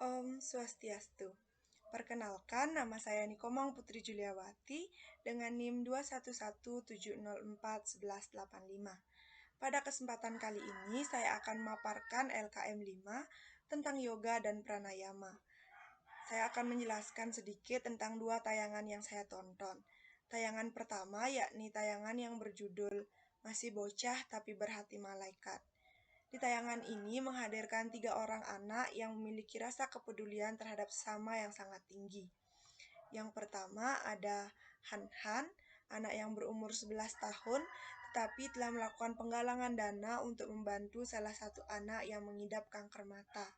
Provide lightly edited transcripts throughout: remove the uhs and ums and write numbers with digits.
Om Swastiastu. Perkenalkan, nama saya Nikomang Putri Juliawati dengan NIM 21170411185. Pada kesempatan kali ini, saya akan memaparkan LKM 5 tentang yoga dan pranayama. Saya akan menjelaskan sedikit tentang dua tayangan yang saya tonton. Tayangan pertama yakni tayangan yang berjudul Masih Bocah Tapi Berhati Malaikat. Di tayangan ini menghadirkan 3 orang anak yang memiliki rasa kepedulian terhadap sesama yang sangat tinggi. Yang pertama ada Han, anak yang berumur 11 tahun, tetapi telah melakukan penggalangan dana untuk membantu salah satu anak yang mengidap kanker mata.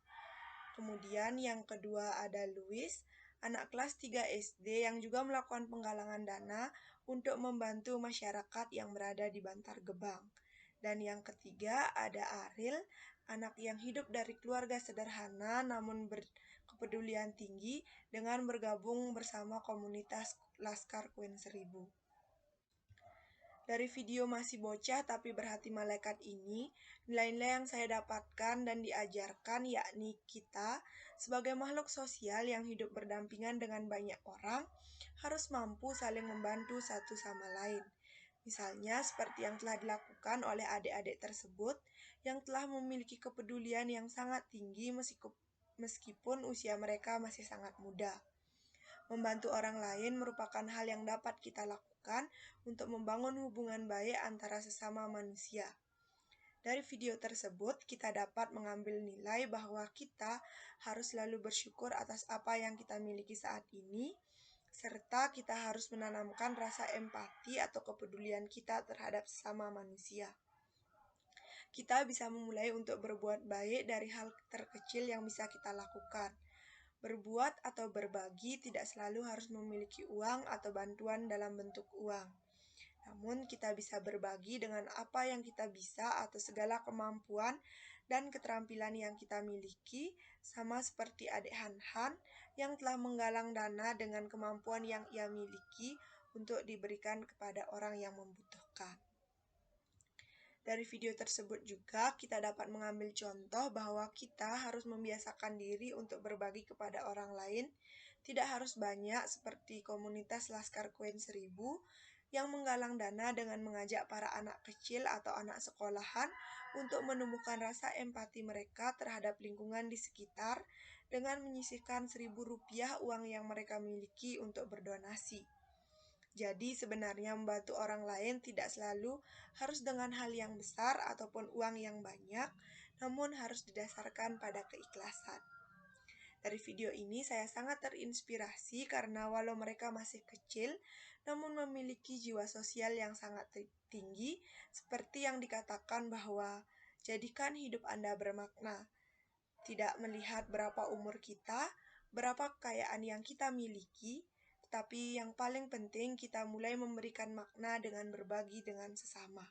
Kemudian yang kedua ada Louis, anak kelas 3 SD yang juga melakukan penggalangan dana untuk membantu masyarakat yang berada di Bantar Gebang. Dan yang ketiga ada Ariel, anak yang hidup dari keluarga sederhana namun berkepedulian tinggi dengan bergabung bersama komunitas Laskar Queen Seribu. Dari video Masih Bocah Tapi Berhati Malaikat ini, nilai-nilai yang saya dapatkan dan diajarkan yakni kita sebagai makhluk sosial yang hidup berdampingan dengan banyak orang harus mampu saling membantu satu sama lain. Misalnya seperti yang telah dilakukan oleh adik-adik tersebut yang telah memiliki kepedulian yang sangat tinggi meskipun usia mereka masih sangat muda. Membantu orang lain merupakan hal yang dapat kita lakukan untuk membangun hubungan baik antara sesama manusia. Dari video tersebut, kita dapat mengambil nilai bahwa kita harus selalu bersyukur atas apa yang kita miliki saat ini, serta kita harus menanamkan rasa empati atau kepedulian kita terhadap sesama manusia. Kita bisa memulai untuk berbuat baik dari hal terkecil yang bisa kita lakukan. Berbuat atau berbagi tidak selalu harus memiliki uang atau bantuan dalam bentuk uang. Namun kita bisa berbagi dengan apa yang kita bisa atau segala kemampuan dan keterampilan yang kita miliki, sama seperti adik Han yang telah menggalang dana dengan kemampuan yang ia miliki untuk diberikan kepada orang yang membutuhkan. Dari video tersebut juga kita dapat mengambil contoh bahwa kita harus membiasakan diri untuk berbagi kepada orang lain. Tidak harus banyak seperti komunitas Laskar Queen Seribu yang menggalang dana dengan mengajak para anak kecil atau anak sekolahan untuk menumbuhkan rasa empati mereka terhadap lingkungan di sekitar dengan menyisihkan Rp1.000 uang yang mereka miliki untuk berdonasi. Jadi sebenarnya membantu orang lain tidak selalu harus dengan hal yang besar ataupun uang yang banyak, namun harus didasarkan pada keikhlasan. Dari video ini saya sangat terinspirasi karena walau mereka masih kecil, namun memiliki jiwa sosial yang sangat tinggi, seperti yang dikatakan bahwa jadikan hidup Anda bermakna. Tidak melihat berapa umur kita, berapa kekayaan yang kita miliki, tetapi yang paling penting kita mulai memberikan makna dengan berbagi dengan sesama.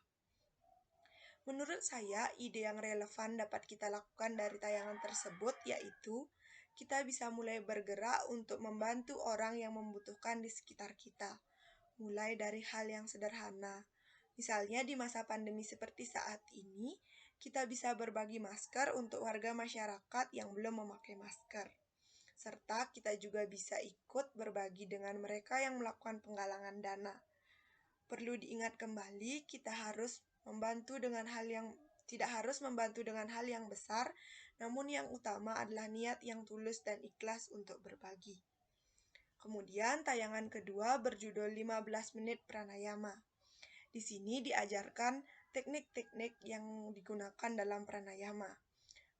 Menurut saya, ide yang relevan dapat kita lakukan dari tayangan tersebut yaitu kita bisa mulai bergerak untuk membantu orang yang membutuhkan di sekitar kita. Mulai dari hal yang sederhana. Misalnya di masa pandemi seperti saat ini, kita bisa berbagi masker untuk warga masyarakat yang belum memakai masker. Serta kita juga bisa ikut berbagi dengan mereka yang melakukan penggalangan dana. Perlu diingat kembali, kita harus membantu dengan hal yang tidak harus membantu dengan hal yang besar, namun yang utama adalah niat yang tulus dan ikhlas untuk berbagi. Kemudian tayangan kedua berjudul 15 menit pranayama. Di sini diajarkan teknik-teknik yang digunakan dalam pranayama.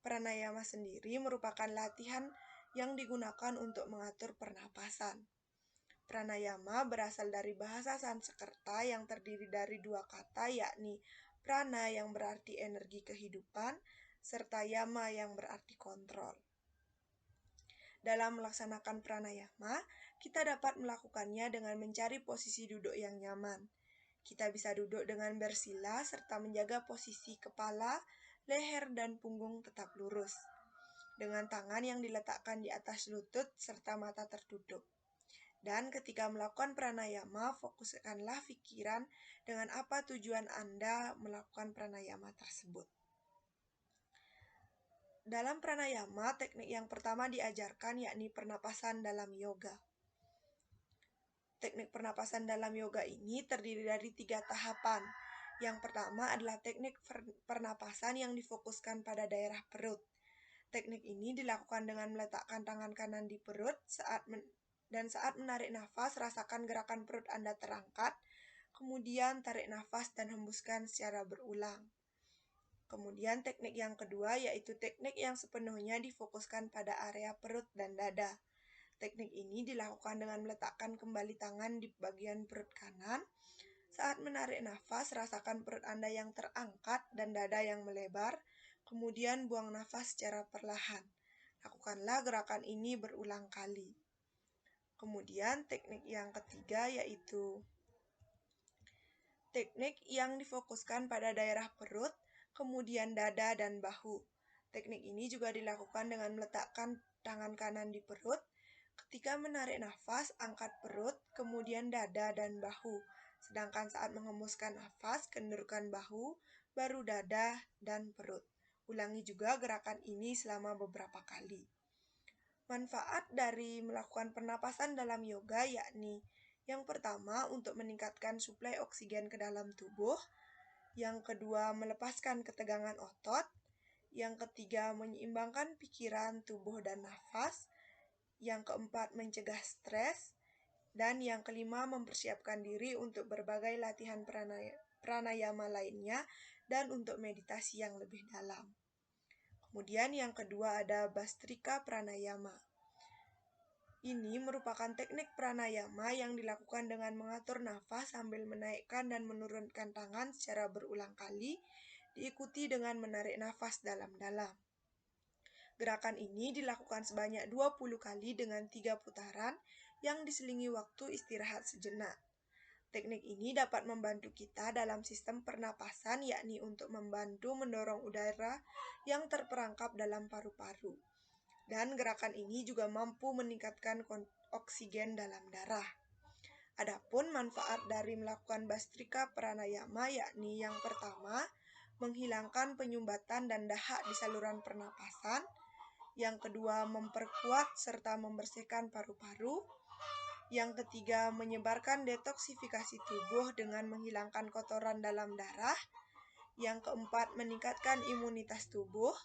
Pranayama sendiri merupakan latihan yang digunakan untuk mengatur pernapasan. Pranayama berasal dari bahasa Sanskerta yang terdiri dari dua kata yakni prana yang berarti energi kehidupan serta yama yang berarti kontrol. Dalam melaksanakan pranayama, kita dapat melakukannya dengan mencari posisi duduk yang nyaman. Kita bisa duduk dengan bersila serta menjaga posisi kepala, leher, dan punggung tetap lurus. Dengan tangan yang diletakkan di atas lutut serta mata tertutup. Dan ketika melakukan pranayama, fokuskanlah pikiran dengan apa tujuan Anda melakukan pranayama tersebut. Dalam pranayama, teknik yang pertama diajarkan yakni pernapasan dalam yoga. Teknik pernapasan dalam yoga ini terdiri dari 3 tahapan. Yang pertama adalah teknik pernapasan yang difokuskan pada daerah perut. Teknik ini dilakukan dengan meletakkan tangan kanan di perut dan saat menarik nafas, rasakan gerakan perut Anda terangkat, kemudian tarik nafas dan hembuskan secara berulang. Kemudian teknik yang kedua yaitu teknik yang sepenuhnya difokuskan pada area perut dan dada. Teknik ini dilakukan dengan meletakkan kembali tangan di bagian perut kanan. Saat menarik nafas, rasakan perut Anda yang terangkat dan dada yang melebar, kemudian buang nafas secara perlahan. Lakukanlah gerakan ini berulang kali. Kemudian teknik yang ketiga yaitu teknik yang difokuskan pada daerah perut, kemudian dada dan bahu. Teknik ini juga dilakukan dengan meletakkan tangan kanan di perut. Ketika menarik nafas, angkat perut, kemudian dada dan bahu. Sedangkan saat menghembuskan nafas, kendurkan bahu, baru dada dan perut. Ulangi juga gerakan ini selama beberapa kali. Manfaat dari melakukan pernapasan dalam yoga yakni yang pertama untuk meningkatkan suplai oksigen ke dalam tubuh, yang kedua melepaskan ketegangan otot, yang ketiga menyeimbangkan pikiran, tubuh, dan nafas, yang keempat mencegah stres, dan yang kelima mempersiapkan diri untuk berbagai latihan pranayama lainnya dan untuk meditasi yang lebih dalam. Kemudian yang kedua ada Bhastrika Pranayama. Ini merupakan teknik pranayama yang dilakukan dengan mengatur nafas sambil menaikkan dan menurunkan tangan secara berulang kali, diikuti dengan menarik nafas dalam-dalam. Gerakan ini dilakukan sebanyak 20 kali dengan 3 putaran yang diselingi waktu istirahat sejenak. Teknik ini dapat membantu kita dalam sistem pernapasan, yakni untuk membantu mendorong udara yang terperangkap dalam paru-paru. Dan gerakan ini juga mampu meningkatkan oksigen dalam darah. Adapun manfaat dari melakukan Bhastrika Pranayama yakni yang pertama, menghilangkan penyumbatan dan dahak di saluran pernapasan. Yang kedua, memperkuat serta membersihkan paru-paru. Yang ketiga, menyebarkan detoksifikasi tubuh dengan menghilangkan kotoran dalam darah. Yang keempat, meningkatkan imunitas tubuh.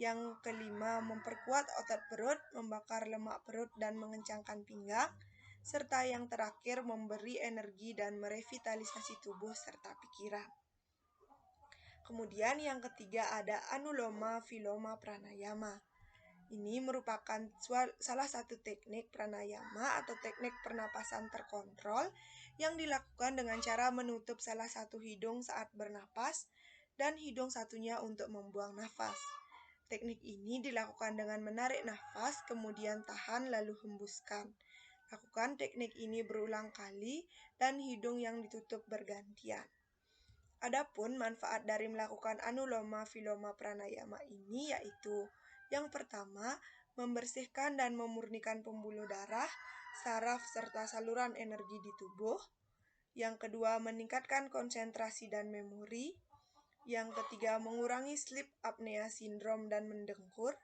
Yang kelima, memperkuat otot perut, membakar lemak perut dan mengencangkan pinggang. Serta yang terakhir, memberi energi dan merevitalisasi tubuh serta pikiran. Kemudian yang ketiga ada Anuloma Viloma Pranayama. Ini merupakan salah satu teknik pranayama atau teknik pernapasan terkontrol yang dilakukan dengan cara menutup salah satu hidung saat bernapas dan hidung satunya untuk membuang nafas. Teknik ini dilakukan dengan menarik nafas, kemudian tahan lalu hembuskan. Lakukan teknik ini berulang kali dan hidung yang ditutup bergantian. Adapun manfaat dari melakukan Anuloma Viloma Pranayama ini yaitu yang pertama, membersihkan dan memurnikan pembuluh darah, saraf, serta saluran energi di tubuh. Yang kedua, meningkatkan konsentrasi dan memori. Yang ketiga, mengurangi sleep apnea sindrom dan mendengkur.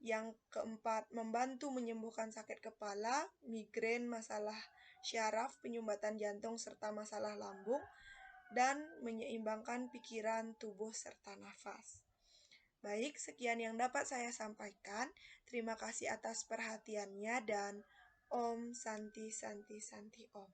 Yang keempat, membantu menyembuhkan sakit kepala, migrain, masalah syaraf, penyumbatan jantung, serta masalah lambung, dan menyeimbangkan pikiran, tubuh, serta nafas. Baik, sekian yang dapat saya sampaikan. Terima kasih atas perhatiannya dan Om Santi Santi Santi Om.